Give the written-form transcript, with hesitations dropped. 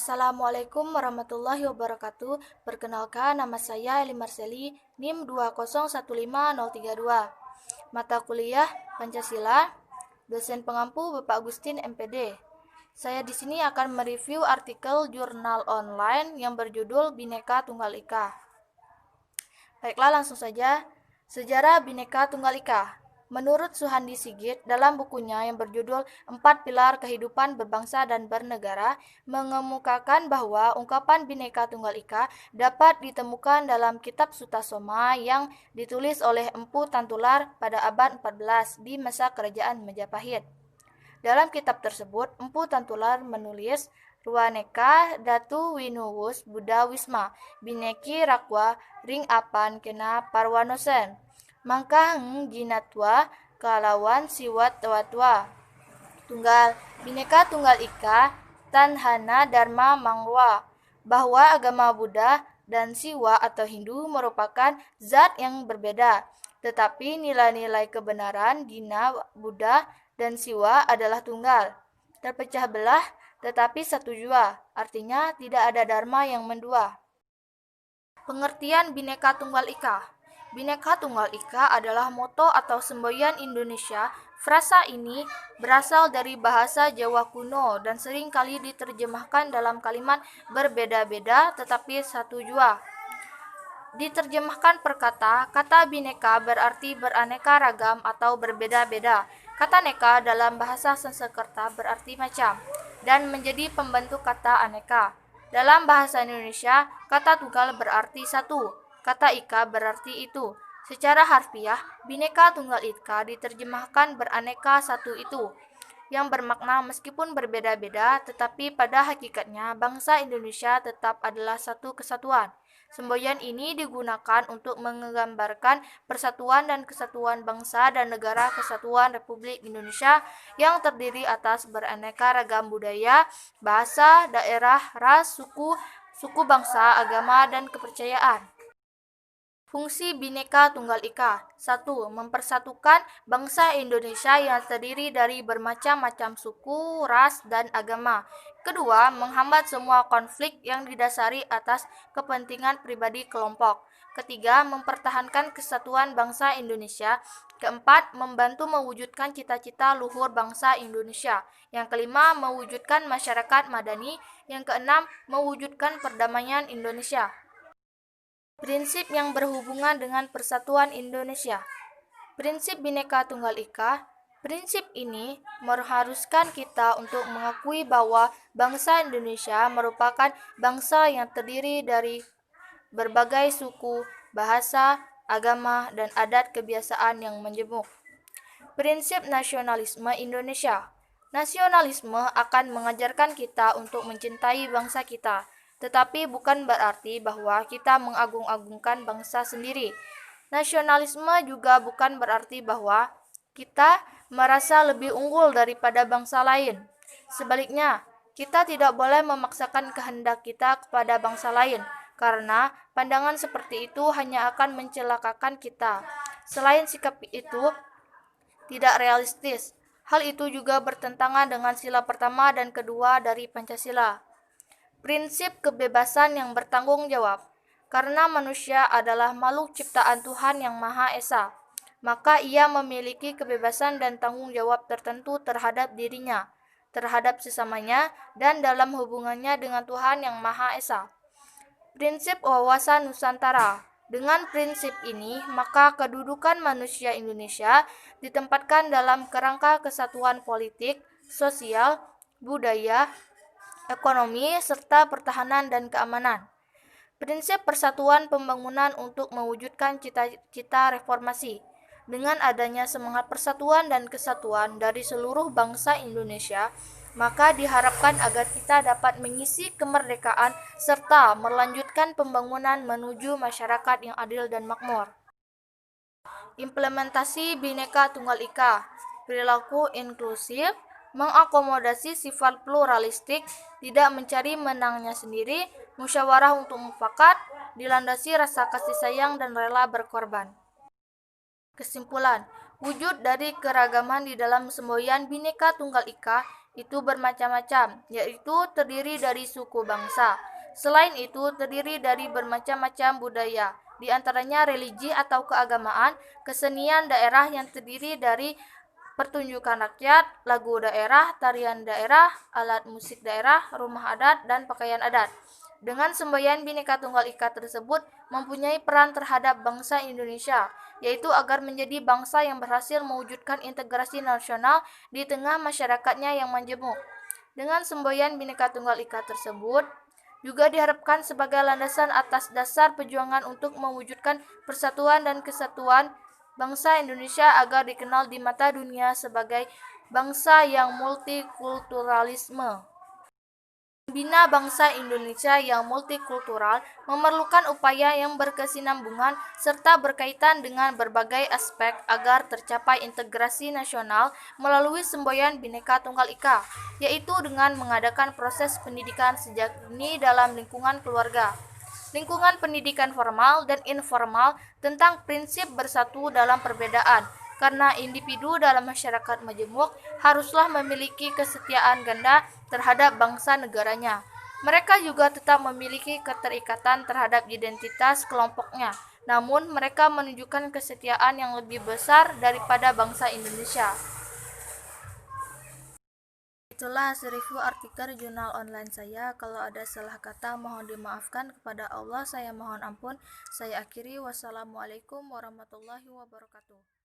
Assalamualaikum warahmatullahi wabarakatuh. Perkenalkan, nama saya Eli Marseli, NIM 2015032. Mata kuliah Pancasila, dosen pengampu Bapak Agustin MPD. Saya di sini akan mereview artikel jurnal online yang berjudul Bhinneka Tunggal Ika. Baiklah, langsung saja. Sejarah Bhinneka Tunggal Ika. Menurut Suhandi Sigit, dalam bukunya yang berjudul Empat Pilar Kehidupan Berbangsa dan Bernegara, mengemukakan bahwa ungkapan Bhinneka Tunggal Ika dapat ditemukan dalam kitab Sutasoma yang ditulis oleh Empu Tantular pada abad 14 di masa kerajaan Majapahit. Dalam kitab tersebut, Empu Tantular menulis, Ruaneka Datu Winuwus Buddha Wisma, Bineki Rakwa Ring Apan Kena Parwanosen, Mangkang Jinatwa Kalawan Siwat Tawatwa. Tunggal, Bhinneka Tunggal Ika, Tanhana Dharma Mangwa, bahwa agama Buddha dan Siwa atau Hindu merupakan zat yang berbeda, tetapi nilai-nilai kebenaran Dina Buddha dan Siwa adalah tunggal. Terpecah belah, tetapi satu jua, artinya tidak ada dharma yang mendua. Pengertian Bhinneka Tunggal Ika. Bhinneka Tunggal Ika adalah moto atau semboyan Indonesia. Frasa ini berasal dari bahasa Jawa kuno dan sering kali diterjemahkan dalam kalimat berbeda-beda tetapi satu jua. Diterjemahkan per kata, kata Bhinneka berarti beraneka ragam atau berbeda-beda. Kata neka dalam bahasa Sanskerta berarti macam dan menjadi pembentuk kata aneka. Dalam bahasa Indonesia, kata tunggal berarti satu. Kata ika berarti itu. Secara harfiah, Bhinneka Tunggal Ika diterjemahkan beraneka satu itu, yang bermakna meskipun berbeda-beda, tetapi pada hakikatnya bangsa Indonesia tetap adalah satu kesatuan. Semboyan ini digunakan untuk menggambarkan persatuan dan kesatuan bangsa dan negara Kesatuan Republik Indonesia yang terdiri atas beraneka ragam budaya, bahasa, daerah, ras, suku bangsa, agama, dan kepercayaan. Fungsi Bhinneka Tunggal Ika. 1. Mempersatukan bangsa Indonesia yang terdiri dari bermacam-macam suku, ras, dan agama. Kedua, menghambat semua konflik yang didasari atas kepentingan pribadi kelompok. Ketiga, mempertahankan kesatuan bangsa Indonesia. Keempat, membantu mewujudkan cita-cita luhur bangsa Indonesia. Yang kelima, mewujudkan masyarakat madani. Yang keenam, mewujudkan perdamaian Indonesia. Prinsip yang berhubungan dengan persatuan Indonesia. Prinsip Bhinneka Tunggal Ika. Prinsip ini mengharuskan kita untuk mengakui bahwa bangsa Indonesia merupakan bangsa yang terdiri dari berbagai suku, bahasa, agama, dan adat kebiasaan yang menjemuk. Prinsip nasionalisme Indonesia. Nasionalisme akan mengajarkan kita untuk mencintai bangsa kita, tetapi bukan berarti bahwa kita mengagung-agungkan bangsa sendiri. Nasionalisme juga bukan berarti bahwa kita merasa lebih unggul daripada bangsa lain. Sebaliknya, kita tidak boleh memaksakan kehendak kita kepada bangsa lain, karena pandangan seperti itu hanya akan mencelakakan kita. Selain sikap itu tidak realistis, hal itu juga bertentangan dengan sila pertama dan kedua dari Pancasila. Prinsip kebebasan yang bertanggung jawab. Karena manusia adalah makhluk ciptaan Tuhan yang Maha Esa, maka ia memiliki kebebasan dan tanggung jawab tertentu terhadap dirinya, terhadap sesamanya, dan dalam hubungannya dengan Tuhan yang Maha Esa. Prinsip wawasan Nusantara. Dengan prinsip ini, maka kedudukan manusia Indonesia ditempatkan dalam kerangka kesatuan politik, sosial, budaya, ekonomi, serta pertahanan dan keamanan. Prinsip persatuan pembangunan untuk mewujudkan cita-cita reformasi. Dengan adanya semangat persatuan dan kesatuan dari seluruh bangsa Indonesia, maka diharapkan agar kita dapat mengisi kemerdekaan serta melanjutkan pembangunan menuju masyarakat yang adil dan makmur. Implementasi Bhinneka Tunggal Ika. Perilaku inklusif, mengakomodasi sifat pluralistik, tidak mencari menangnya sendiri, musyawarah untuk mufakat, dilandasi rasa kasih sayang dan rela berkorban. Kesimpulan, wujud dari keragaman di dalam semboyan Bhinneka Tunggal Ika itu bermacam-macam, yaitu terdiri dari suku bangsa. Selain itu, terdiri dari bermacam-macam budaya, di antaranya religi atau keagamaan, kesenian daerah yang terdiri dari pertunjukan rakyat, lagu daerah, tarian daerah, alat musik daerah, rumah adat, dan pakaian adat. Dengan semboyan Bhinneka Tunggal Ika tersebut mempunyai peran terhadap bangsa Indonesia, yaitu agar menjadi bangsa yang berhasil mewujudkan integrasi nasional di tengah masyarakatnya yang majemuk. Dengan semboyan Bhinneka Tunggal Ika tersebut juga diharapkan sebagai landasan atas dasar perjuangan untuk mewujudkan persatuan dan kesatuan bangsa Indonesia agar dikenal di mata dunia sebagai bangsa yang multikulturalisme. Membina bangsa Indonesia yang multikultural memerlukan upaya yang berkesinambungan serta berkaitan dengan berbagai aspek agar tercapai integrasi nasional melalui semboyan Bhinneka Tunggal Ika, yaitu dengan mengadakan proses pendidikan sejak dini dalam lingkungan keluarga, lingkungan pendidikan formal dan informal tentang prinsip bersatu dalam perbedaan, karena individu dalam masyarakat majemuk haruslah memiliki kesetiaan ganda terhadap bangsa negaranya. Mereka juga tetap memiliki keterikatan terhadap identitas kelompoknya, namun mereka menunjukkan kesetiaan yang lebih besar daripada bangsa Indonesia. Itulah hasil review artikel jurnal online saya. Kalau ada salah kata mohon dimaafkan. Kepada Allah saya mohon ampun. Saya akhiri. Wassalamualaikum warahmatullahi wabarakatuh.